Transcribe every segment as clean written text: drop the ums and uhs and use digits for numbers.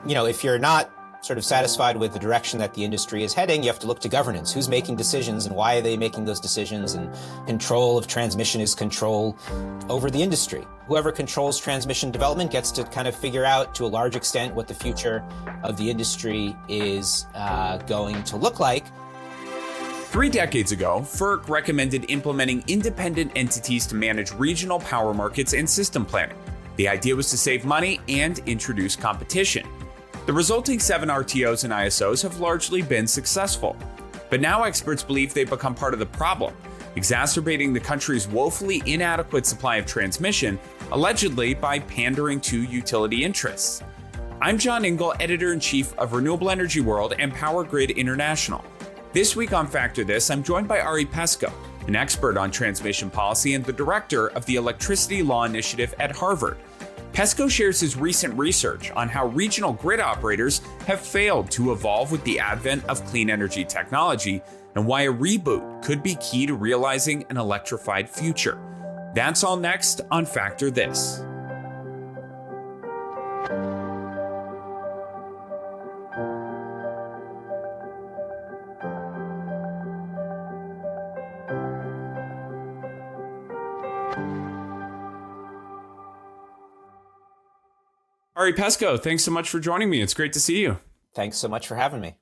if you're not sort of satisfied with the direction that the industry is heading, you have to look to governance. Who's making decisions and why are they making those decisions? And control of transmission is control over the industry. Whoever controls transmission development gets to kind of figure out to a large extent what the future of the industry is going to look like. 3 decades ago, FERC recommended implementing independent entities to manage regional power markets and system planning. The idea was to save money and introduce competition. The resulting 7 RTOs and ISOs have largely been successful. But now experts believe they've become part of the problem, exacerbating the country's woefully inadequate supply of transmission, allegedly by pandering to utility interests. I'm John Engel, editor-in-chief of Renewable Energy World and Power Grid International. This week on Factor This, I'm joined by Ari Peskoe, an expert on transmission policy and the director of the Electricity Law Initiative at Harvard. Peskoe shares his recent research on how regional grid operators have failed to evolve with the advent of clean energy technology and why a reboot could be key to realizing an electrified future. That's all next on Factor This. Ari Peskoe, thanks so much for joining me. It's great to see you. Thanks so much for having me.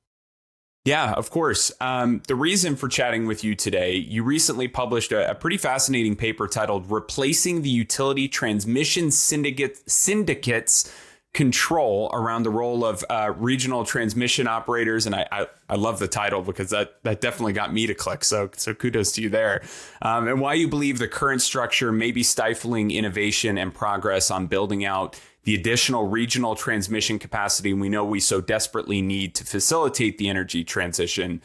Yeah, of course. The reason for chatting with you today, you recently published a pretty fascinating paper titled Replacing the Utility Transmission Syndicate's Control Around the Role of Regional Transmission Operators. And I love the title because that definitely got me to click. So kudos to you there. And why you believe the current structure may be stifling innovation and progress on building out the additional regional transmission capacity we know we so desperately need to facilitate the energy transition.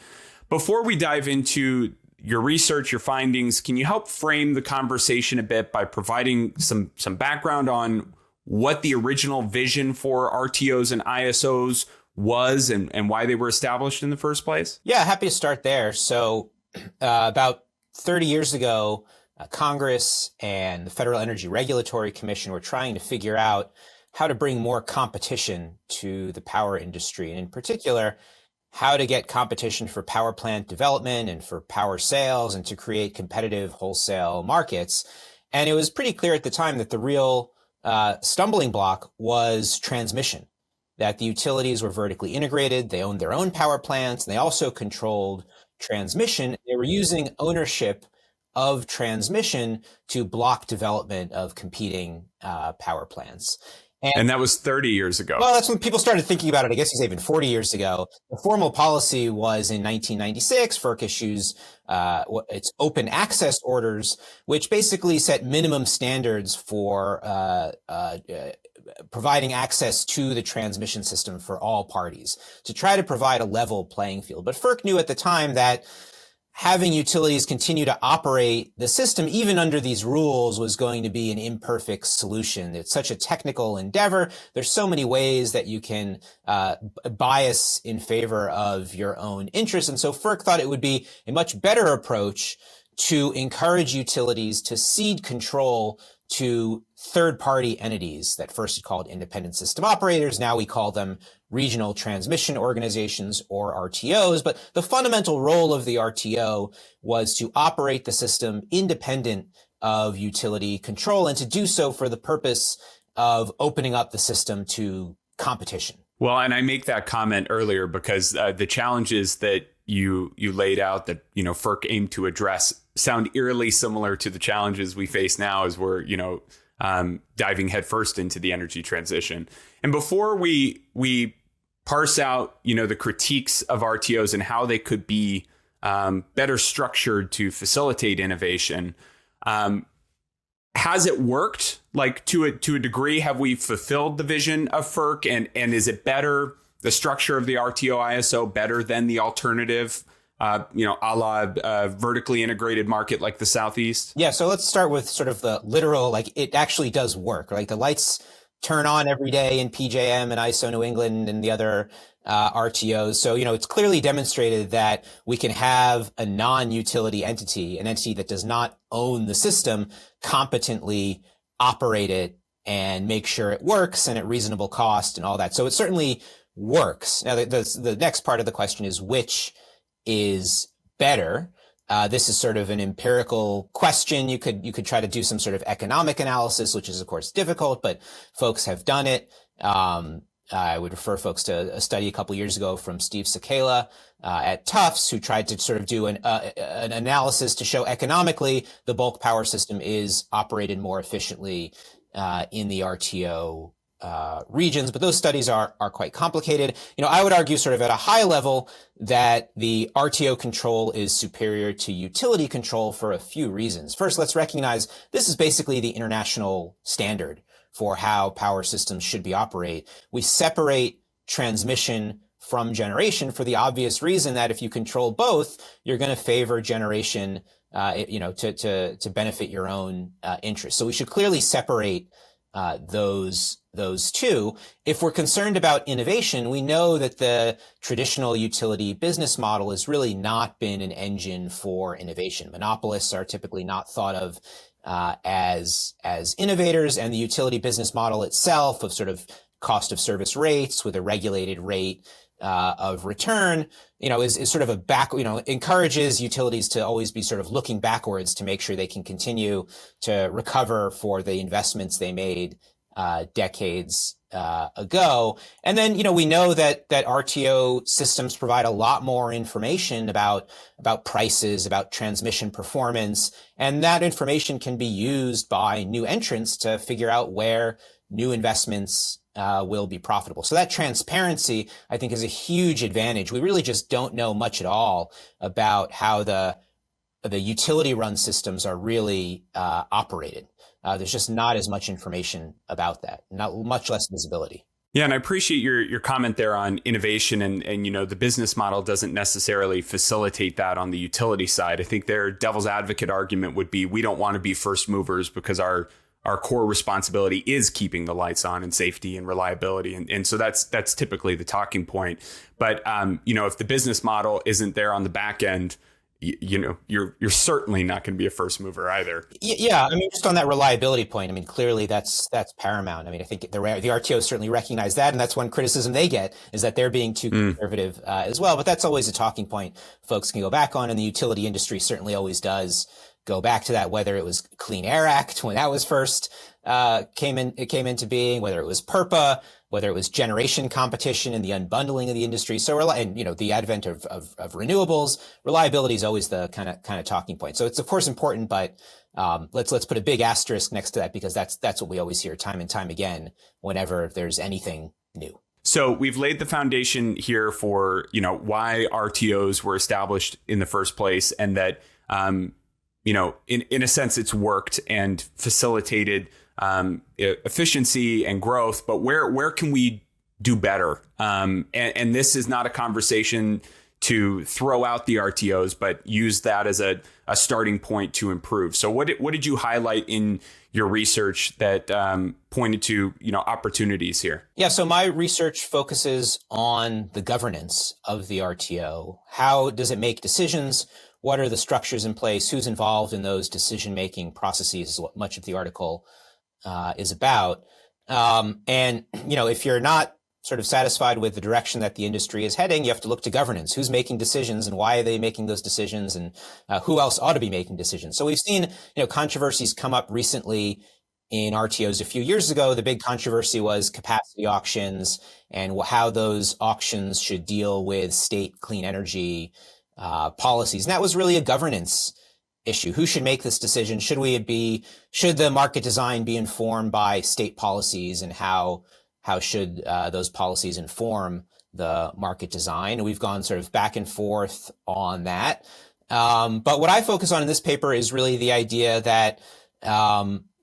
Before we dive into your research, your findings, can you help frame the conversation a bit by providing some background on what the original vision for RTOs and ISOs was and why they were established in the first place? Yeah, happy to start there. So about 30 years ago, Congress and the Federal Energy Regulatory Commission were trying to figure out how to bring more competition to the power industry, and in particular, how to get competition for power plant development and for power sales and to create competitive wholesale markets. And it was pretty clear at the time that the real stumbling block was transmission, that the utilities were vertically integrated, they owned their own power plants, and they also controlled transmission. They were using ownership of transmission to block development of competing power plants. And that was 30 years ago. Well, that's when people started thinking about it. I guess you say even 40 years ago. The formal policy was in 1996. FERC issues its open access orders, which basically set minimum standards for providing access to the transmission system for all parties to try to provide a level playing field. But FERC knew at the time that having utilities continue to operate the system, even under these rules, was going to be an imperfect solution. It's such a technical endeavor. There's so many ways that you can bias in favor of your own interests. And so FERC thought it would be a much better approach to encourage utilities to cede control to third-party entities that first it called independent system operators. Now we call them regional transmission organizations, or RTOs. But the fundamental role of the RTO was to operate the system independent of utility control and to do so for the purpose of opening up the system to competition. Well, and I make that comment earlier because the challenges that you laid out that, FERC aimed to address sound eerily similar to the challenges we face now as we're, diving headfirst into the energy transition. And before we parse out, the critiques of RTOs and how they could be better structured to facilitate innovation, has it worked? Like to a degree, have we fulfilled the vision of FERC? And is it better, the structure of the RTO ISO, better than the alternative, a la vertically integrated market like the Southeast? Yeah, so let's start with sort of the literal, like it actually does work. Like the lights turn on every day in PJM and ISO New England and the other RTOs. So, it's clearly demonstrated that we can have a non-utility entity, an entity that does not own the system, competently operate it and make sure it works and at reasonable cost and all that. So it certainly works. Now, the next part of the question is which is better. This is sort of an empirical question. You could try to do some sort of economic analysis, which is of course difficult, but folks have done it. I would refer folks to a study a couple years ago from Steve Sakala at Tufts, who tried to sort of do an analysis to show economically the bulk power system is operated more efficiently in the RTO regions, but those studies are quite complicated. I would argue sort of at a high level that the RTO control is superior to utility control for a few reasons. First, let's recognize this is basically the international standard for how power systems should be operate. We separate transmission from generation for the obvious reason that if you control both, you're going to favor generation, to benefit your own interests. So we should clearly separate those two. If we're concerned about innovation, we know that the traditional utility business model has really not been an engine for innovation. Monopolists are typically not thought of as innovators, and the utility business model itself of sort of cost of service rates with a regulated rate of return, is sort of encourages utilities to always be sort of looking backwards to make sure they can continue to recover for the investments they made decades ago. And then, we know that RTO systems provide a lot more information about prices, about transmission performance, and that information can be used by new entrants to figure out where new investments will be profitable. So that transparency, I think, is a huge advantage. We really just don't know much at all about how the utility-run systems are really operated. There's just not as much information about that, much less visibility. Yeah, and I appreciate your comment there on innovation and the business model doesn't necessarily facilitate that on the utility side. I think their devil's advocate argument would be we don't want to be first movers because our core responsibility is keeping the lights on and safety and reliability. And so that's typically the talking point. But, if the business model isn't there on the back end, you're certainly not going to be a first mover either. Yeah, just on that reliability point, clearly that's paramount. I think the RTOs certainly recognize that, and that's one criticism they get is that they're being too conservative as well. But that's always a talking point folks can go back on, and the utility industry certainly always does go back to that, whether it was Clean Air Act when that was first came into being, whether it was PURPA, whether it was generation competition and the unbundling of the industry. So, the advent of renewables, reliability is always the kind of talking point. So it's of course important, but let's put a big asterisk next to that because that's what we always hear time and time again whenever there's anything new. So we've laid the foundation here for why RTOs were established in the first place, and that in a sense it's worked and facilitated efficiency and growth, but where can we do better? And this is not a conversation to throw out the RTOs, but use that as a starting point to improve. So what did you highlight in your research that pointed to opportunities here? Yeah, so my research focuses on the governance of the RTO. How does it make decisions? What are the structures in place? Who's involved in those decision-making processes is what much of the article is about. And if you're not sort of satisfied with the direction that the industry is heading, you have to look to governance. Who's making decisions and why are they making those decisions, and who else ought to be making decisions? So we've seen, controversies come up recently in RTOs. A few years ago, the big controversy was capacity auctions and how those auctions should deal with state clean energy policies. And that was really a governance issue. Who should make this decision? Should the market design be informed by state policies, and how should those policies inform the market design? And we've gone sort of back and forth on that. But what I focus on in this paper is really the idea that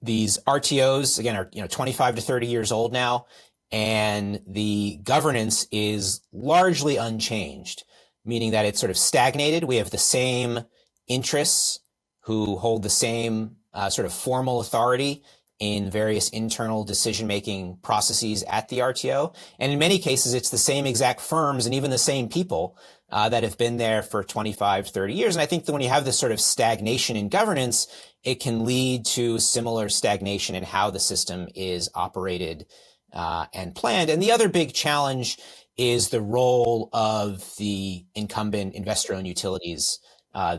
these RTOs, again, are 25 to 30 years old now, and the governance is largely unchanged, meaning that it's sort of stagnated. We have the same interests who hold the same sort of formal authority in various internal decision-making processes at the RTO. And in many cases, it's the same exact firms and even the same people that have been there for 25, 30 years. And I think that when you have this sort of stagnation in governance, it can lead to similar stagnation in how the system is operated and planned. And the other big challenge is the role of the incumbent investor-owned utilities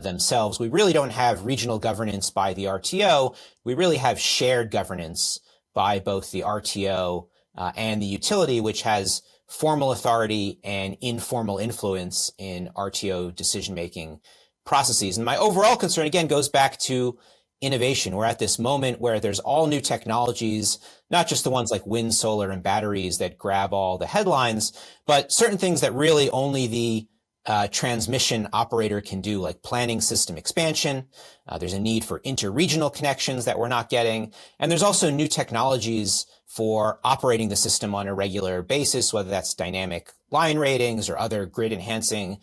themselves. We really don't have regional governance by the RTO. We really have shared governance by both the RTO and the utility, which has formal authority and informal influence in RTO decision-making processes. And my overall concern, again, goes back to innovation. We're at this moment where there's all new technologies, not just the ones like wind, solar, and batteries that grab all the headlines, but certain things that really only the transmission operator can do, like planning system expansion. There's a need for interregional connections that we're not getting. And there's also new technologies for operating the system on a regular basis, whether that's dynamic line ratings or other grid enhancing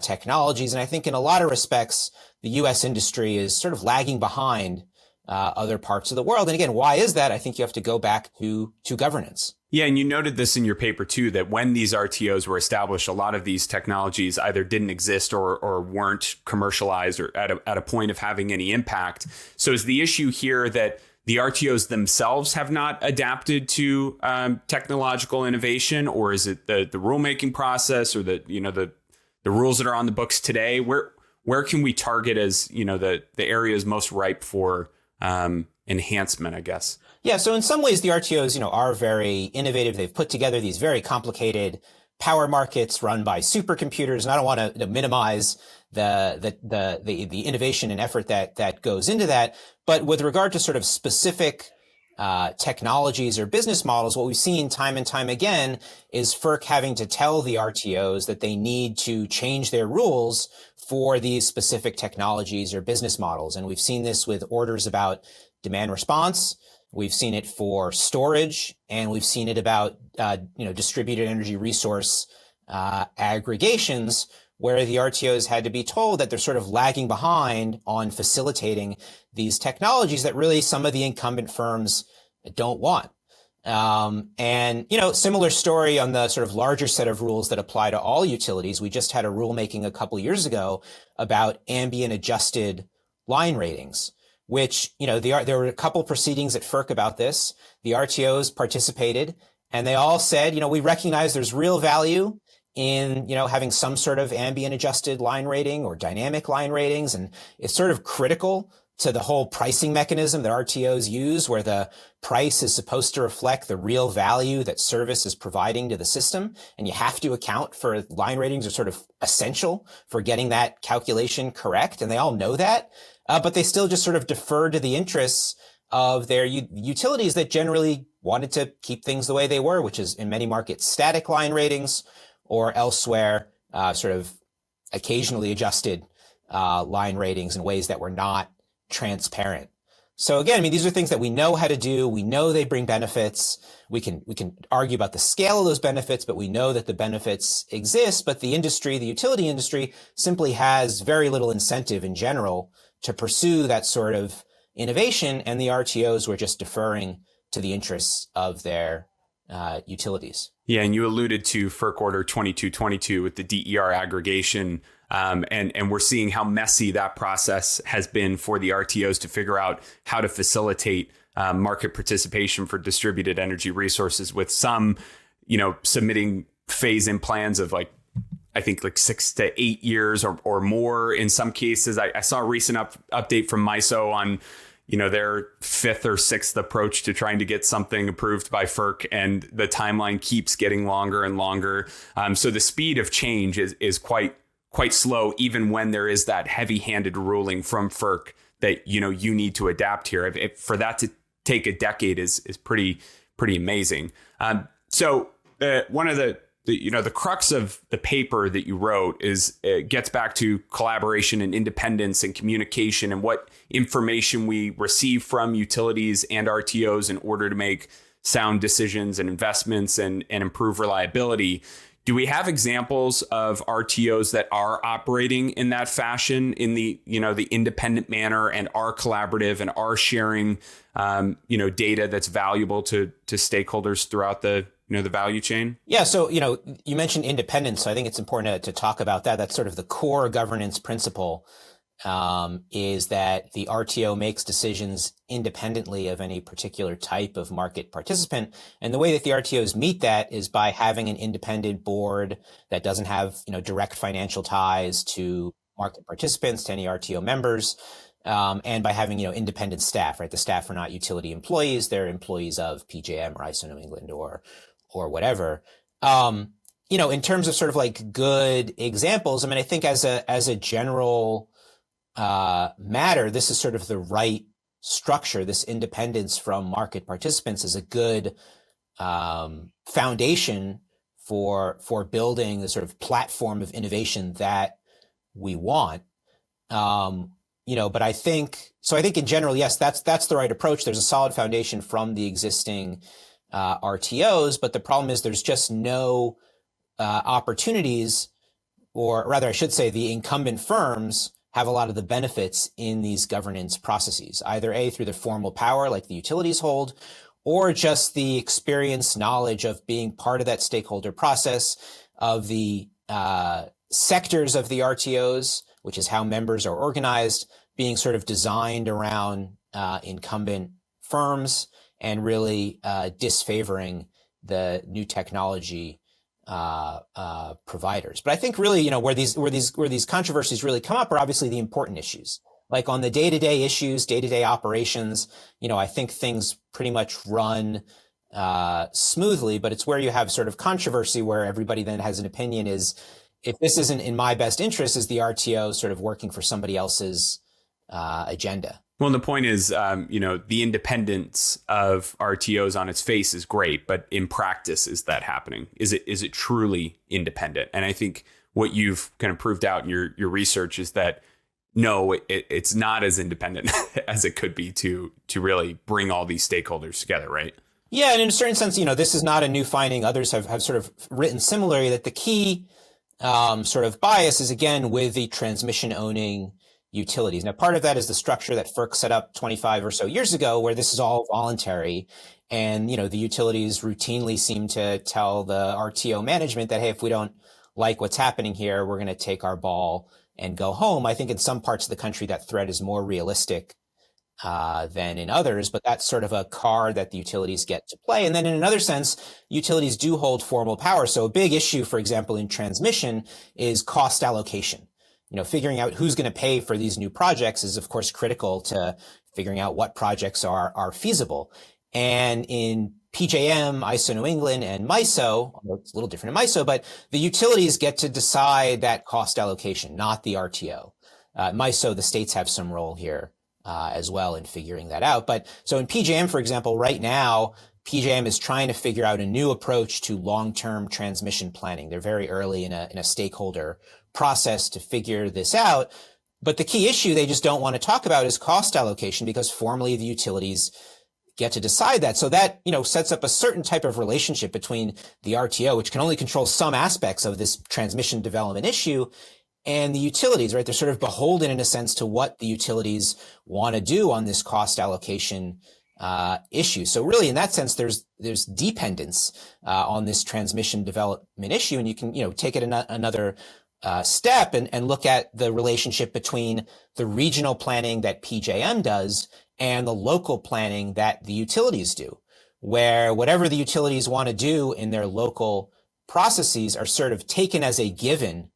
technologies. And I think in a lot of respects, the U.S. industry is sort of lagging behind other parts of the world. And again, why is that? I think you have to go back to governance. Yeah, and you noted this in your paper, too, that when these RTOs were established, a lot of these technologies either didn't exist or weren't commercialized or at a point of having any impact. So is the issue here that the RTOs themselves have not adapted to technological innovation, or is it the rulemaking process or the rules that are on the books today? Where can we target as the areas most ripe for enhancement, I guess? Yeah, so in some ways, the RTOs, are very innovative. They've put together these very complicated power markets run by supercomputers, and I don't want to minimize the innovation and effort that goes into that. But with regard to sort of specific technologies or business models, what we've seen time and time again is FERC having to tell the RTOs that they need to change their rules for these specific technologies or business models. And we've seen this with orders about demand response. We've seen it for storage, and we've seen it about distributed energy resource aggregations, where the RTOs had to be told that they're sort of lagging behind on facilitating these technologies that really some of the incumbent firms don't want. Similar story on the sort of larger set of rules that apply to all utilities. We just had a rulemaking a couple years ago about ambient adjusted line ratings, which, there were a couple proceedings at FERC about this. The RTOs participated, and they all said, we recognize there's real value in, having some sort of ambient adjusted line rating or dynamic line ratings. And it's sort of critical to the whole pricing mechanism that RTOs use, where the price is supposed to reflect the real value that service is providing to the system. And you have to account for line ratings are sort of essential for getting that calculation correct. And they all know that. But they still just sort of defer to the interests of their utilities that generally wanted to keep things the way they were, which is in many markets static line ratings, or elsewhere sort of occasionally adjusted line ratings in ways that were not transparent. So again, these are things that we know how to do. We know they bring benefits. We can argue about the scale of those benefits, but we know that the benefits exist. But the utility industry simply has very little incentive in general to pursue that sort of innovation, and the RTOs were just deferring to the interests of their utilities. Yeah, and you alluded to FERC Order 2222 with the DER aggregation, and we're seeing how messy that process has been for the RTOs to figure out how to facilitate market participation for distributed energy resources, with some, submitting phase-in plans of I think 6 to 8 years or more in some cases. I saw a recent update from MISO on their 5th or 6th approach to trying to get something approved by FERC, and the timeline keeps getting longer and longer. So the speed of change is quite slow, even when there is that heavy-handed ruling from FERC that you need to adapt here. For that to take a decade is pretty amazing. So one of the crux of the paper that you wrote gets back to collaboration and independence and communication and what information we receive from utilities and RTOs in order to make sound decisions and investments and improve reliability. Do we have examples of RTOs that are operating in that fashion, in the the independent manner, and are collaborative and are sharing data that's valuable to stakeholders throughout the the value chain? Yeah, so you mentioned independence, so I think it's important to talk about that. That's sort of the core governance principle, is that the RTO makes decisions independently of any particular type of market participant. And the way that the RTOs meet that is by having an independent board that doesn't have, direct financial ties to market participants, to any RTO members, and by having, independent staff, right? The staff are not utility employees. They're employees of PJM or ISO New England or whatever. In terms of sort of like good examples, I mean, I think as a general matter, this is sort of the right structure. This independence from market participants is a good foundation for building the sort of platform of innovation that we want. But I think in general, yes, that's the right approach. There's a solid foundation from the existing RTOs, but the problem is there's just no opportunities, or rather, I should say, the incumbent firms have a lot of the benefits in these governance processes, either A, through the formal power like the utilities hold, or just the experience, knowledge of being part of that stakeholder process, of the sectors of the RTOs, which is how members are organized, being sort of designed around incumbent firms and really disfavoring the new technology providers. But I think really, where these controversies really come up are obviously the important issues. Like on the day-to-day issues, day-to-day operations, I think things pretty much run smoothly, but it's where you have sort of controversy where everybody then has an opinion is, if this isn't in my best interest, is the RTO sort of working for somebody else's agenda? Well, and the point is, the independence of RTOs on its face is great, but in practice, is that happening? Is it truly independent? And I think what you've kind of proved out in your research is that no, it's not as independent as it could be to really bring all these stakeholders together, right? Yeah, and in a certain sense, this is not a new finding. Others have sort of written similarly that the key sort of bias is, again, with the transmission owning utilities. Now, part of that is the structure that FERC set up 25 or so years ago, where this is all voluntary. And, the utilities routinely seem to tell the RTO management that, hey, if we don't like what's happening here, we're going to take our ball and go home. I think in some parts of the country, that threat is more realistic than in others, but that's sort of a card that the utilities get to play. And then in another sense, utilities do hold formal power. So a big issue, for example, in transmission is cost allocation. Figuring out who's going to pay for these new projects is, of course, critical to figuring out what projects are feasible. And in PJM, ISO New England, and MISO, it's a little different in MISO, but the utilities get to decide that cost allocation, not the RTO. MISO, the states have some role here as well in figuring that out. But so in PJM, for example, right now, PJM is trying to figure out a new approach to long-term transmission planning. They're very early in a stakeholder process to figure this out. But the key issue they just don't want to talk about is cost allocation, because formally the utilities get to decide that. So that, sets up a certain type of relationship between the RTO, which can only control some aspects of this transmission development issue, and the utilities, right? They're sort of beholden in a sense to what the utilities want to do on this cost allocation issue. So really, in that sense, there's dependence on this transmission development issue, and you can take it another step and look at the relationship between the regional planning that PJM does and the local planning that the utilities do, where whatever the utilities want to do in their local processes are sort of taken as a given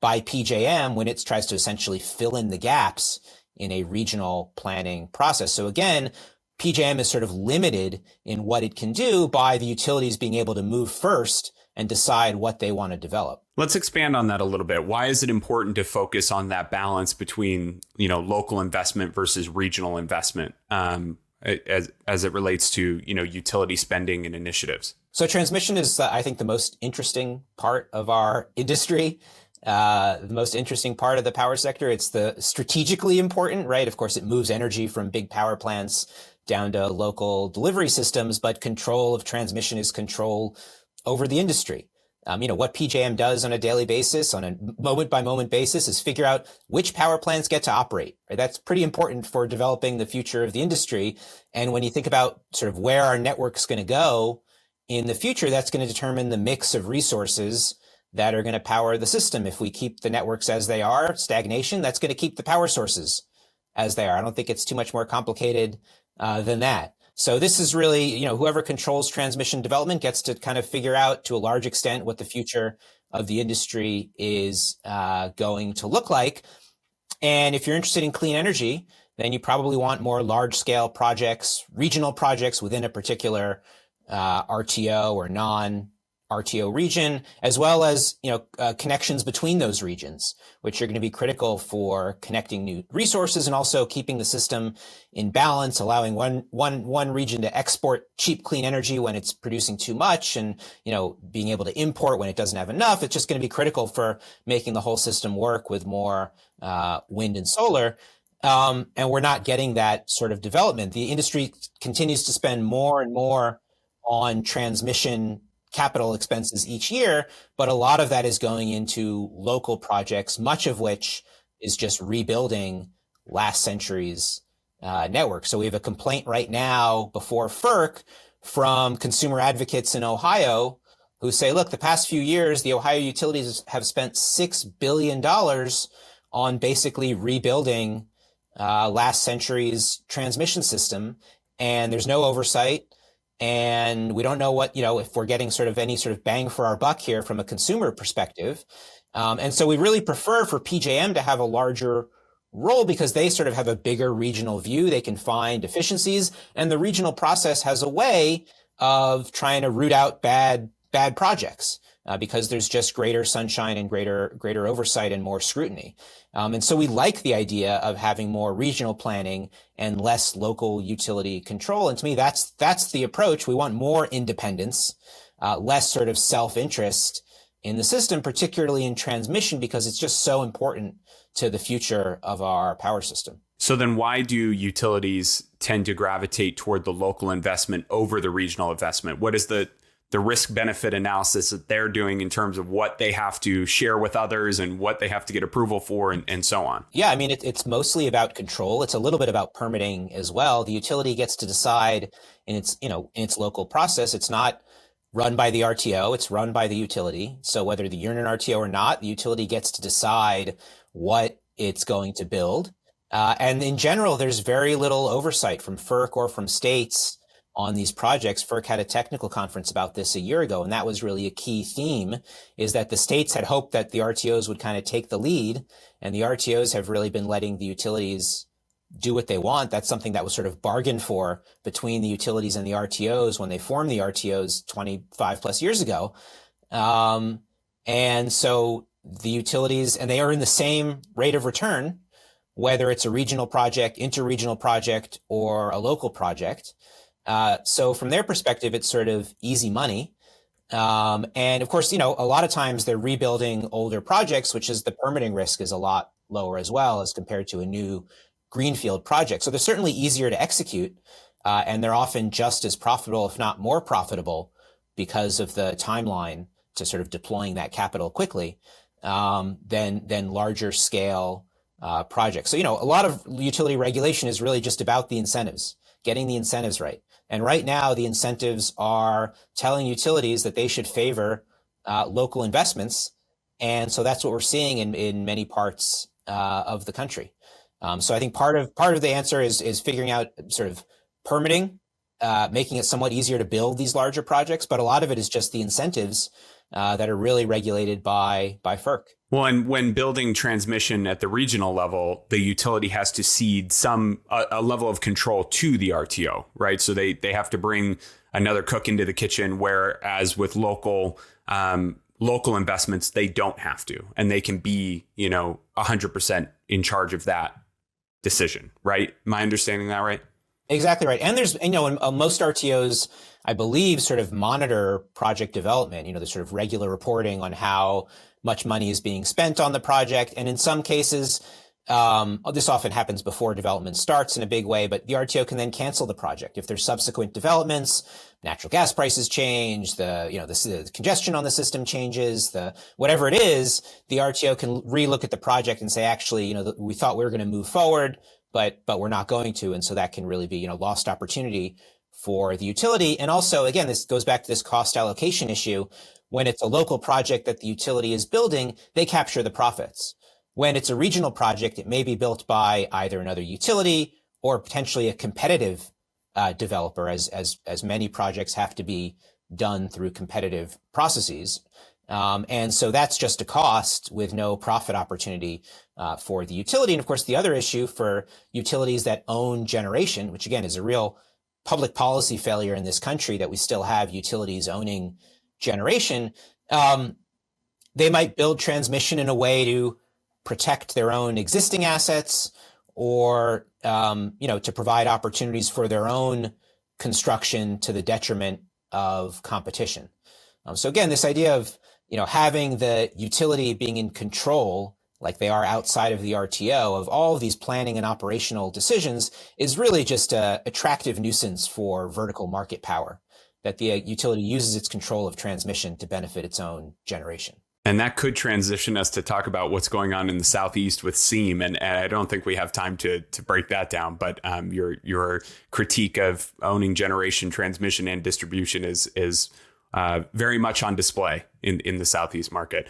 by PJM when it tries to essentially fill in the gaps in a regional planning process. So again, PJM is sort of limited in what it can do by the utilities being able to move first and decide what they want to develop. Let's expand on that a little bit. Why is it important to focus on that balance between, local investment versus regional investment as it relates to, utility spending and initiatives? So transmission is, I think, the most interesting part of our industry. The most interesting part of the power sector. It's the strategically important, right? Of course, it moves energy from big power plants down to local delivery systems, but control of transmission is control over the industry. What PJM does on a daily basis, on a moment by moment basis, is figure out which power plants get to operate. Right? That's pretty important for developing the future of the industry. And when you think about sort of where our network's going to go in the future, that's going to determine the mix of resources that are going to power the system. If we keep the networks as they are, stagnation, that's going to keep the power sources as they are. I don't think it's too much more complicated than that. So this is really, whoever controls transmission development gets to kind of figure out to a large extent what the future of the industry is going to look like. And if you're interested in clean energy, then you probably want more large scale projects, regional projects within a particular RTO or non-RTO region, as well as connections between those regions, which are going to be critical for connecting new resources and also keeping the system in balance, allowing one region to export cheap clean energy when it's producing too much, and being able to import when it doesn't have enough. It's just going to be critical for making the whole system work with more wind and solar. And we're not getting that sort of development. The industry continues to spend more and more on transmission capital expenses each year, but a lot of that is going into local projects, much of which is just rebuilding last century's network. So we have a complaint right now before FERC from consumer advocates in Ohio who say, look, the past few years, the Ohio utilities have spent $6 billion on basically rebuilding last century's transmission system, and there's no oversight. And we don't know what, if we're getting sort of any sort of bang for our buck here from a consumer perspective. And so we really prefer for PJM to have a larger role because they sort of have a bigger regional view. They can find efficiencies, and the regional process has a way of trying to root out bad projects because there's just greater sunshine and greater oversight and more scrutiny. And so we like the idea of having more regional planning and less local utility control. And to me, that's the approach. We want more independence, less sort of self-interest in the system, particularly in transmission, because it's just so important to the future of our power system. So then why do utilities tend to gravitate toward the local investment over the regional investment? What is the risk benefit analysis that they're doing in terms of what they have to share with others and what they have to get approval for and so on? Yeah, I mean, it's mostly about control. It's a little bit about permitting as well. The utility gets to decide in its local process. It's not run by the RTO, it's run by the utility. So whether you're in an RTO or not, the utility gets to decide what it's going to build. And in general, there's very little oversight from FERC or from states on these projects. FERC had a technical conference about this a year ago, and that was really a key theme, is that the states had hoped that the RTOs would kind of take the lead, and the RTOs have really been letting the utilities do what they want. That's something that was sort of bargained for between the utilities and the RTOs when they formed the RTOs 25 plus years ago. And so the utilities, and they are in the same rate of return, whether it's a regional project, interregional project, or a local project. So from their perspective, it's sort of easy money. And of course, a lot of times they're rebuilding older projects, which is the permitting risk is a lot lower as well as compared to a new greenfield project. So they're certainly easier to execute. And they're often just as profitable, if not more profitable, because of the timeline to sort of deploying that capital quickly, than larger scale projects. So, a lot of utility regulation is really just about the incentives, getting the incentives right. And right now, the incentives are telling utilities that they should favor local investments. And so that's what we're seeing in many parts of the country. So I think part of the answer is figuring out sort of permitting, making it somewhat easier to build these larger projects. But a lot of it is just the incentives that are really regulated by FERC. Well, and when building transmission at the regional level, the utility has to cede a level of control to the RTO, right? So they have to bring another cook into the kitchen, whereas with local investments, they don't have to, and they can be 100% in charge of that decision, right? Am I understanding that right? Exactly right. And there's, most RTOs, I believe, sort of monitor project development. There's sort of regular reporting on how much money is being spent on the project. And in some cases, This often happens before development starts in a big way, but the RTO can then cancel the project. If there's subsequent developments, natural gas prices change, the congestion on the system changes, whatever it is, the RTO can relook at the project and say, actually, we thought we were going to move forward, but we're not going to. And so that can really be, lost opportunity for the utility. And also, again, this goes back to this cost allocation issue. When it's a local project that the utility is building, they capture the profits. When it's a regional project, it may be built by either another utility or potentially a competitive developer, as many projects have to be done through competitive processes. And so that's just a cost with no profit opportunity for the utility. And of course, the other issue for utilities that own generation, which again is a real public policy failure in this country, that we still have utilities owning generation, they might build transmission in a way to protect their own existing assets, or to provide opportunities for their own construction to the detriment of competition. So again, this idea of having the utility being in control, like they are outside of the RTO, of all of these planning and operational decisions is really just an attractive nuisance for vertical market power, that the utility uses its control of transmission to benefit its own generation. And that could transition us to talk about what's going on in the Southeast with SEAM. And I don't think we have time to break that down. But your critique of owning generation, transmission, and distribution is very much on display in the Southeast market.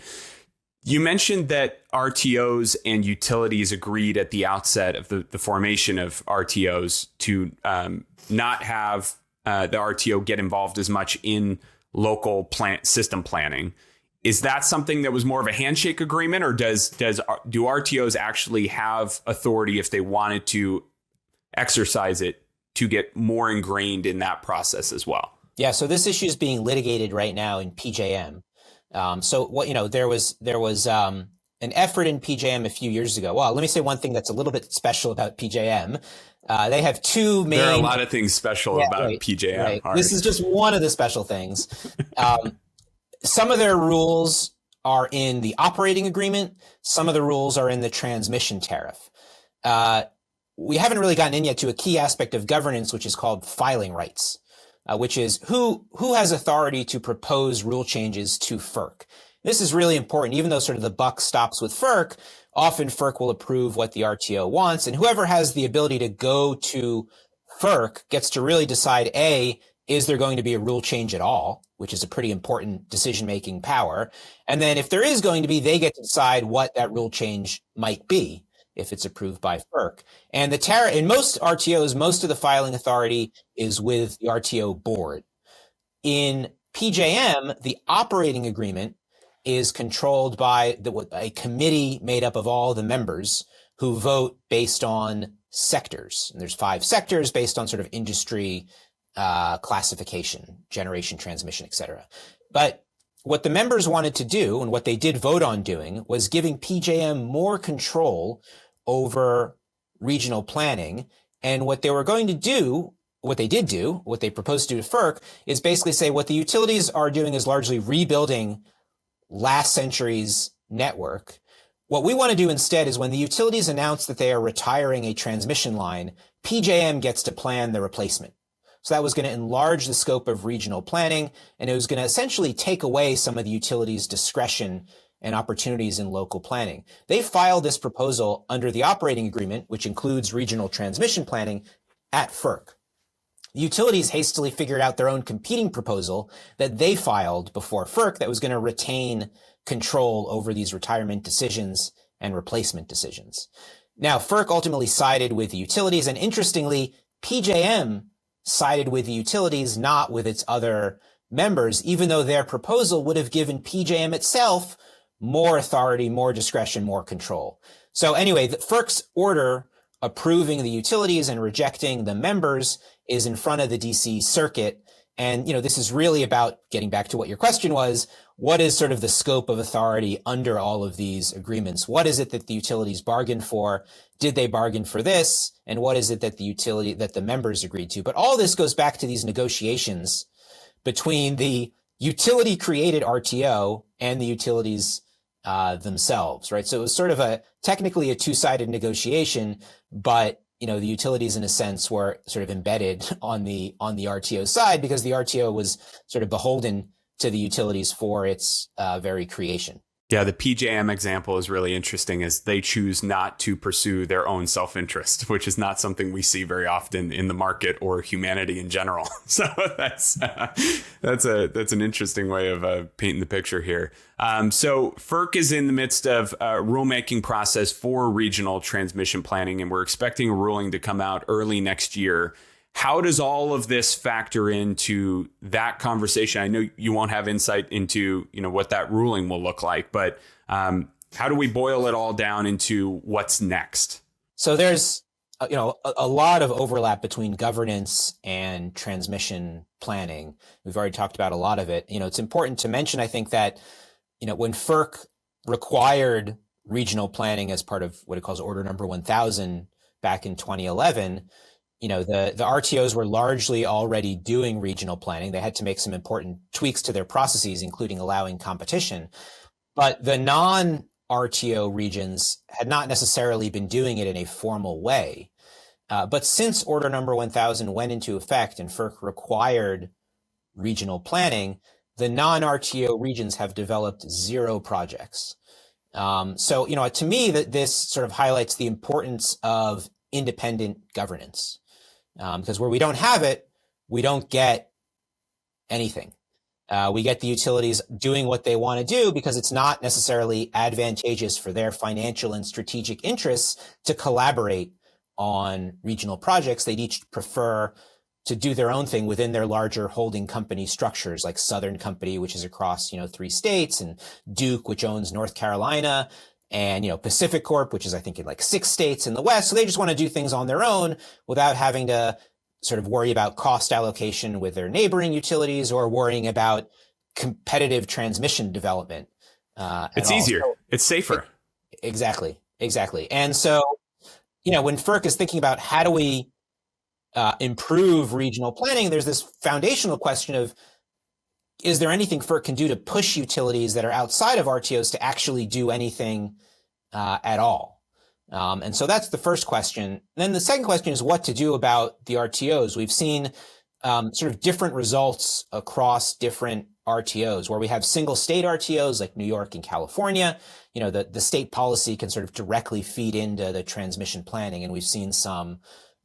You mentioned that RTOs and utilities agreed at the outset of the formation of RTOs to not have the RTO get involved as much in local system planning. Is that something that was more of a handshake agreement, or do RTOs actually have authority if they wanted to exercise it to get more ingrained in that process as well? Yeah, so this issue is being litigated right now in PJM. There was an effort in PJM a few years ago. Well, let me say one thing that's a little bit special about PJM. They have two main. There are a lot of things special about PJM. Right. This is just one of the special things. Some of their rules are in the operating agreement. Some of the rules are in the transmission tariff. We haven't really gotten in yet to a key aspect of governance, which is called filing rights, which is who has authority to propose rule changes to FERC. This is really important. Even though sort of the buck stops with FERC, often FERC will approve what the RTO wants, and whoever has the ability to go to FERC gets to really decide, A, is there going to be a rule change at all, which is a pretty important decision-making power. And then if there is going to be, they get to decide what that rule change might be if it's approved by FERC. And in most RTOs, most of the filing authority is with the RTO board. In PJM, the operating agreement is controlled by a committee made up of all the members who vote based on sectors. And there's 5 sectors based on sort of industry classification, generation, transmission, et cetera. But what the members wanted to do, and what they did vote on doing, was giving PJM more control over regional planning. And what they were going to do, what they proposed to do to FERC, is basically say what the utilities are doing is largely rebuilding last century's network. What we want to do instead is when the utilities announce that they are retiring a transmission line, PJM gets to plan the replacement. So that was going to enlarge the scope of regional planning, and it was going to essentially take away some of the utilities' discretion and opportunities in local planning. They filed this proposal under the operating agreement, which includes regional transmission planning, at FERC. The utilities hastily figured out their own competing proposal that they filed before FERC that was going to retain control over these retirement decisions and replacement decisions. Now, FERC ultimately sided with the utilities, and interestingly, PJM sided with the utilities, not with its other members, even though their proposal would have given PJM itself more authority, more discretion, more control. So anyway, the FERC's order approving the utilities and rejecting the members is in front of the DC circuit. And, this is really about getting back to what your question was. What is sort of the scope of authority under all of these agreements? What is it that the utilities bargained for? Did they bargain for this? And what is it that the members agreed to? But all this goes back to these negotiations between the utility created RTO and the utilities themselves, right? So it was sort of technically a two-sided negotiation, but the utilities in a sense were sort of embedded on the RTO side because the RTO was sort of beholden to the utilities for its very creation. Yeah, the PJM example is really interesting as they choose not to pursue their own self-interest, which is not something we see very often in the market or humanity in general. So that's an interesting way of painting the picture here. So FERC is in the midst of a rulemaking process for regional transmission planning, and we're expecting a ruling to come out early next year. How does all of this factor into that conversation? I know you won't have insight into, what that ruling will look like, but how do we boil it all down into what's next? So there's, a lot of overlap between governance and transmission planning. We've already talked about a lot of it. It's important to mention, I think, that, when FERC required regional planning as part of what it calls Order Number 1000 back in 2011, the RTOs were largely already doing regional planning. They had to make some important tweaks to their processes, including allowing competition. But the non-RTO regions had not necessarily been doing it in a formal way. But since Order Number 1000 went into effect and FERC required regional planning, the non-RTO regions have developed 0 projects. So, to me, that this sort of highlights the importance of independent governance. Because where we don't have it, we don't get anything. We get the utilities doing what they want to do because it's not necessarily advantageous for their financial and strategic interests to collaborate on regional projects. They'd each prefer to do their own thing within their larger holding company structures, like Southern Company, which is across, 3 states, and Duke, which owns North Carolina, and, Pacific Corp, which is, I think, in like 6 states in the West. So they just want to do things on their own without having to sort of worry about cost allocation with their neighboring utilities or worrying about competitive transmission development. It's easier. It's safer. Exactly. And so, when FERC is thinking about how do we improve regional planning, there's this foundational question of, is there anything FERC can do to push utilities that are outside of RTOs to actually do anything at all? And so that's the first question. Then the second question is what to do about the RTOs. We've seen sort of different results across different RTOs where we have single state RTOs like New York and California. The state policy can sort of directly feed into the transmission planning. And we've seen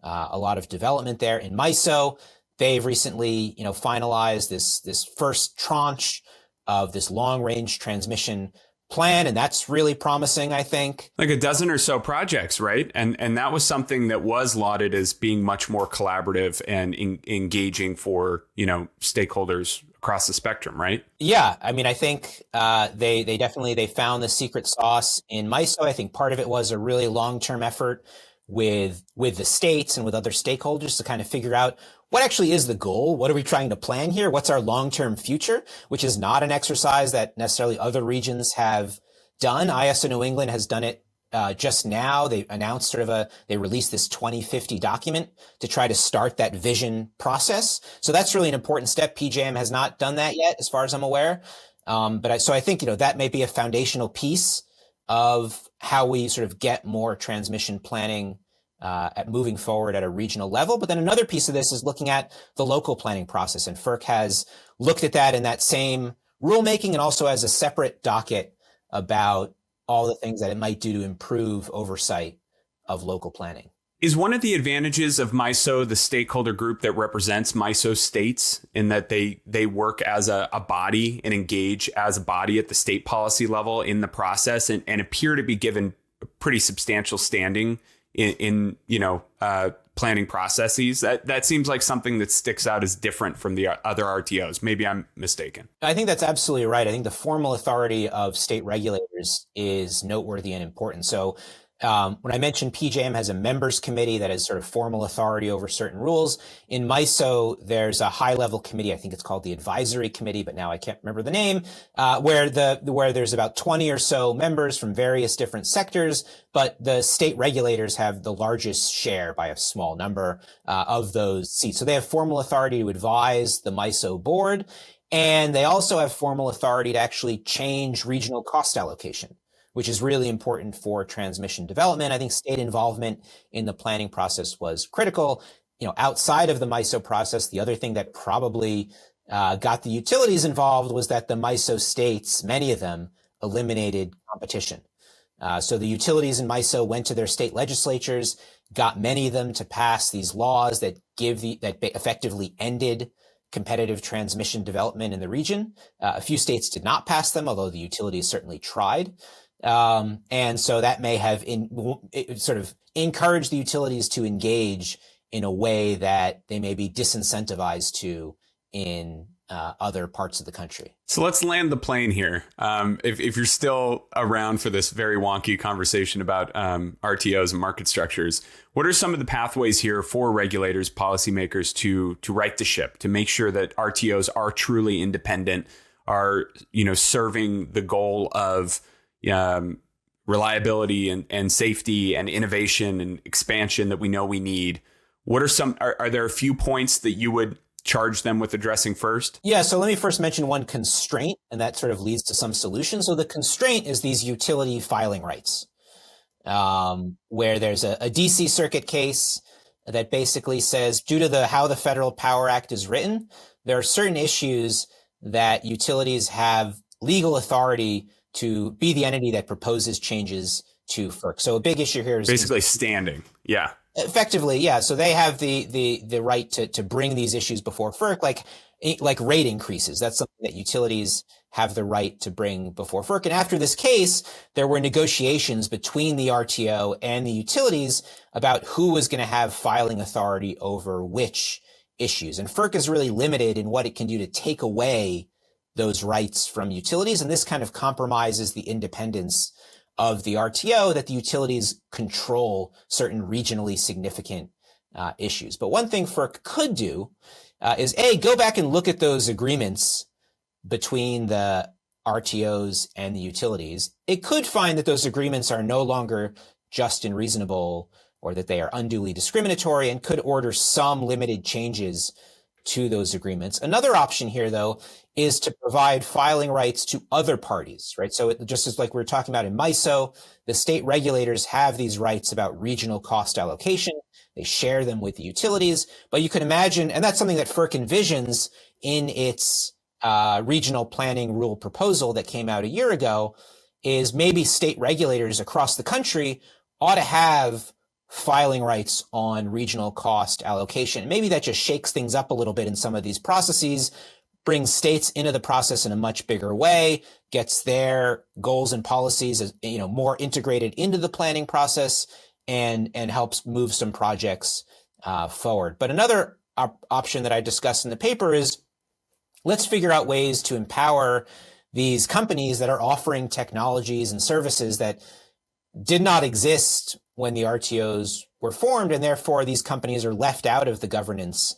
a lot of development there. In MISO, they've recently, finalized this first tranche of this long-range transmission plan, and that's really promising, I think. Like a dozen or so projects, right? And that was something that was lauded as being much more collaborative and engaging for, stakeholders across the spectrum, right? Yeah, I mean, I think they definitely found the secret sauce in MISO. I think part of it was a really long-term effort with the states and with other stakeholders to kind of figure out what actually is the goal? What are we trying to plan here? What's our long-term future? Which is not an exercise that necessarily other regions have done. ISO New England has done it just now. They announced they released this 2050 document to try to start that vision process. So that's really an important step. PJM has not done that yet, as far as I'm aware. So I think, that may be a foundational piece of how we sort of get more transmission planning at moving forward at a regional level. But then another piece of this is looking at the local planning process. And FERC has looked at that in that same rulemaking and also as a separate docket about all the things that it might do to improve oversight of local planning. Is one of the advantages of MISO the stakeholder group that represents MISO states in that they work as a body and engage as a body at the state policy level in the process and appear to be given a pretty substantial standing in planning processes? That seems like something that sticks out as different from the other RTOs. Maybe I'm mistaken. I think that's absolutely right. I think the formal authority of state regulators is noteworthy and important. So when I mentioned PJM has a members committee that has sort of formal authority over certain rules, in MISO, there's a high level committee. I think it's called the advisory committee, but now I can't remember the name, where there's about 20 or so members from various different sectors, but the state regulators have the largest share by a small number of those seats. So they have formal authority to advise the MISO board. And they also have formal authority to actually change regional cost allocation, which is really important for transmission development. I think state involvement in the planning process was critical. Outside of the MISO process, the other thing that probably got the utilities involved was that the MISO states, many of them, eliminated competition. So the utilities in MISO went to their state legislatures, got many of them to pass these laws that effectively ended competitive transmission development in the region. A few states did not pass them, although the utilities certainly tried. And so that may have sort of encouraged the utilities to engage in a way that they may be disincentivized to in other parts of the country. So let's land the plane here. If you're still around for this very wonky conversation about RTOs and market structures, what are some of the pathways here for regulators, policymakers to right the ship, to make sure that RTOs are truly independent, are serving the goal of reliability and safety and innovation and expansion that we know we need? What are are there a few points that you would charge them with addressing first? Yeah, so let me first mention one constraint, and that sort of leads to some solutions. So the constraint is these utility filing rights, where there's a DC Circuit case that basically says, due to how the Federal Power Act is written, there are certain issues that utilities have legal authority to be the entity that proposes changes to FERC. So a big issue here is basically standing. Yeah. Effectively, yeah. So they have the right to bring these issues before FERC, like rate increases. That's something that utilities have the right to bring before FERC. And after this case, there were negotiations between the RTO and the utilities about who was going to have filing authority over which issues. And FERC is really limited in what it can do to take away those rights from utilities. And this kind of compromises the independence of the RTO, that the utilities control certain regionally significant issues. But one thing FERC could do is go back and look at those agreements between the RTOs and the utilities. It could find that those agreements are no longer just and reasonable, or that they are unduly discriminatory, and could order some limited changes to those agreements. Another option here, though, is to provide filing rights to other parties, right? So just as like we were talking about in MISO, the state regulators have these rights about regional cost allocation. They share them with the utilities, but you can imagine, and that's something that FERC envisions in its regional planning rule proposal that came out a year ago, is maybe state regulators across the country ought to have filing rights on regional cost allocation. Maybe that just shakes things up a little bit in some of these processes, brings states into the process in a much bigger way, gets their goals and policies as, more integrated into the planning process, and helps move some projects forward. But another option that I discussed in the paper is, let's figure out ways to empower these companies that are offering technologies and services that did not exist when the RTOs were formed, and therefore these companies are left out of the governance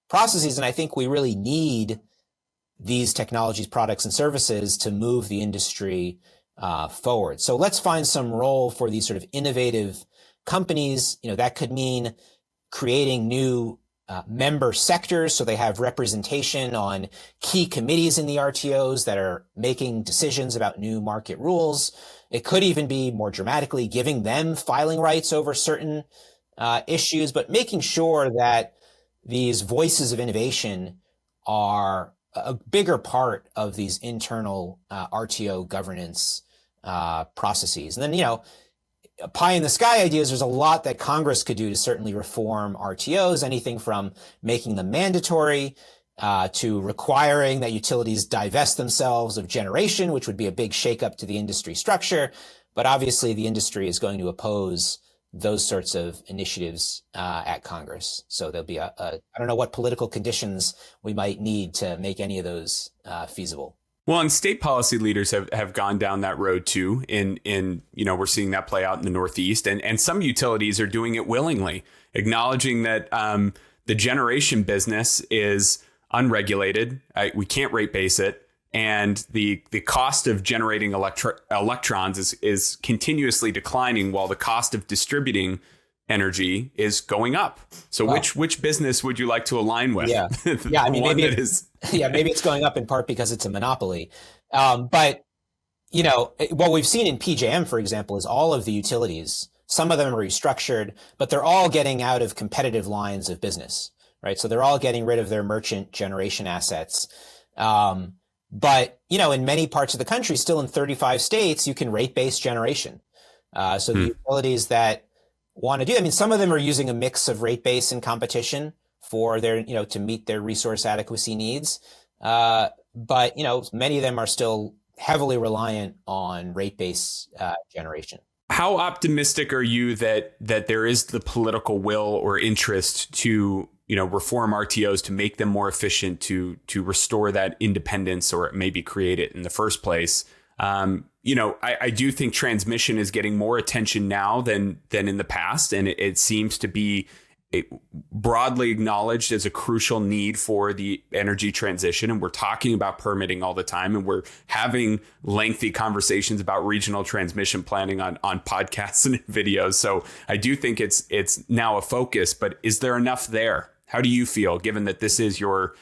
processes. And I think we really need these technologies, products, and services to move the industry forward. So let's find some role for these sort of innovative companies. That could mean creating new member sectors, so they have representation on key committees in the RTOs that are making decisions about new market rules. It could even be, more dramatically, giving them filing rights over certain issues, but making sure that these voices of innovation are a bigger part of these internal RTO governance processes. And then, pie in the sky ideas, there's a lot that Congress could do to certainly reform RTOs, anything from making them mandatory to requiring that utilities divest themselves of generation, which would be a big shakeup to the industry structure. But obviously the industry is going to oppose those sorts of initiatives at Congress. So there'll be I don't know what political conditions we might need to make any of those feasible. Well, and state policy leaders have gone down that road too. We're seeing that play out in the Northeast, and some utilities are doing it willingly, acknowledging that the generation business is unregulated. We can't rate base it, and the cost of generating electrons is continuously declining, while the cost of distributing energy is going up. So which business would you like to align with? Yeah. Yeah. I mean, maybe it's going up in part because it's a monopoly. But what we've seen in PJM, for example, is all of the utilities, some of them are restructured, but they're all getting out of competitive lines of business, right? So they're all getting rid of their merchant generation assets. But, in many parts of the country, still in 35 states, you can rate-based generation. So the utilities that want to do, some of them are using a mix of rate base and competition for their, to meet their resource adequacy needs. But, many of them are still heavily reliant on rate base generation. How optimistic are you that there is the political will or interest to, reform RTOs to make them more efficient, to restore that independence or maybe create it in the first place? I do think transmission is getting more attention now than in the past, and it seems to be broadly acknowledged as a crucial need for the energy transition. And we're talking about permitting all the time, and we're having lengthy conversations about regional transmission planning on podcasts and videos. So I do think it's now a focus, but is there enough there? How do you feel, given that this is your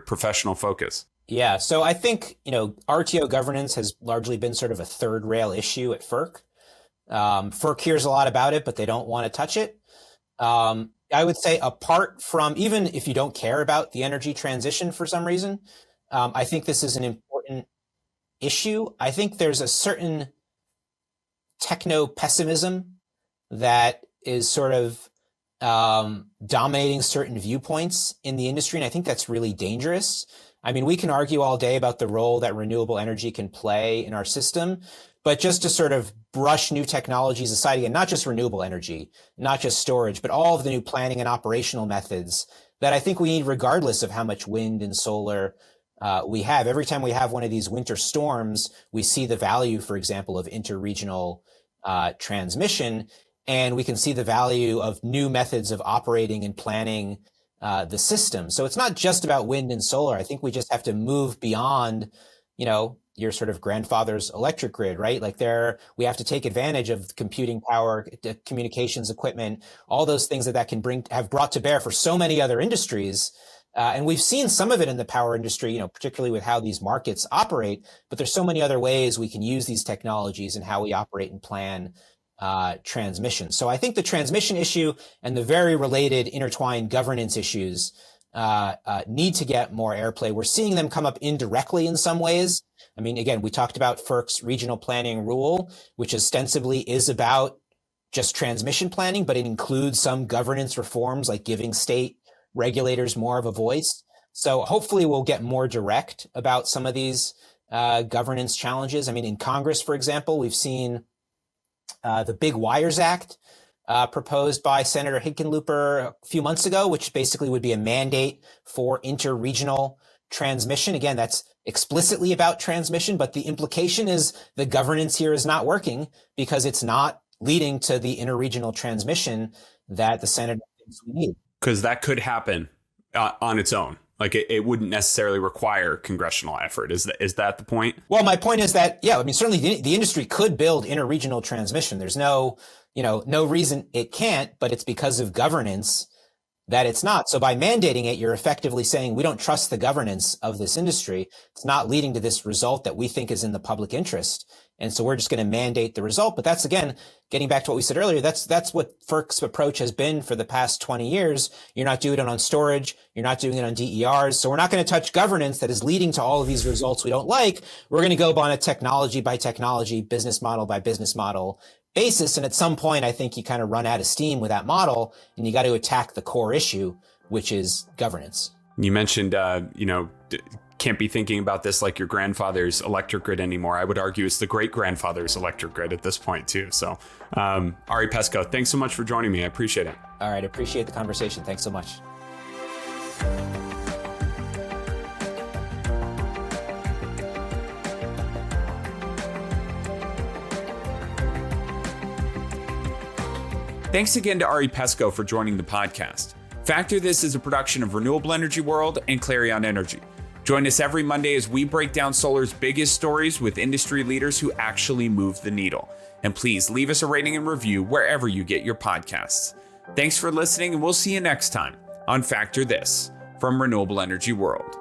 professional focus? Yeah, so I think, RTO governance has largely been sort of a third rail issue at FERC. FERC hears a lot about it, but they don't want to touch it. I would say apart from, even if you don't care about the energy transition for some reason, I think this is an important issue. I think there's a certain techno-pessimism that is sort of dominating certain viewpoints in the industry, and I think that's really dangerous. We can argue all day about the role that renewable energy can play in our system, but just to sort of brush new technologies aside, again, not just renewable energy, not just storage, but all of the new planning and operational methods that I think we need regardless of how much wind and solar we have. Every time we have one of these winter storms, we see the value, for example, of interregional transmission, and we can see the value of new methods of operating and planning the system. So it's not just about wind and solar. I think we just have to move beyond, your sort of grandfather's electric grid, right? Like we have to take advantage of computing power, communications equipment, all those things that can have brought to bear for so many other industries. And we've seen some of it in the power industry, particularly with how these markets operate, but there's so many other ways we can use these technologies and how we operate and plan transmission. So I think the transmission issue and the very related intertwined governance issues need to get more airplay. We're seeing them come up indirectly in some ways. Again, we talked about FERC's regional planning rule, which ostensibly is about just transmission planning, but it includes some governance reforms like giving state regulators more of a voice. So hopefully we'll get more direct about some of these governance challenges. In Congress, for example, we've seen the Big Wires Act proposed by Senator Hickenlooper a few months ago, which basically would be a mandate for interregional transmission. Again, that's explicitly about transmission, but the implication is the governance here is not working because it's not leading to the interregional transmission that the senator thinks we need. Because that could happen on its own. Like it wouldn't necessarily require congressional effort. Is that the point? Well, my point is that, certainly the industry could build interregional transmission. There's no reason it can't, but it's because of governance that it's not. So by mandating it, you're effectively saying we don't trust the governance of this industry. It's not leading to this result that we think is in the public interest. And so we're just going to mandate the result. But that's, again, getting back to what we said earlier, that's what FERC's approach has been for the past 20 years. You're not doing it on storage. You're not doing it on DERs. So we're not going to touch governance that is leading to all of these results we don't like. We're going to go on a technology by technology, business model by business model basis. And at some point, I think you kind of run out of steam with that model and you got to attack the core issue, which is governance. You mentioned, can't be thinking about this like your grandfather's electric grid anymore. I would argue it's the great grandfather's electric grid at this point too. So Ari Peskoe, thanks so much for joining me. I appreciate it. All right. Appreciate the conversation. Thanks so much. Thanks again to Ari Peskoe for joining the podcast. Factor This is a production of Renewable Energy World and Clarion Energy. Join us every Monday as we break down solar's biggest stories with industry leaders who actually move the needle. And please leave us a rating and review wherever you get your podcasts. Thanks for listening, and we'll see you next time on Factor This from Renewable Energy World.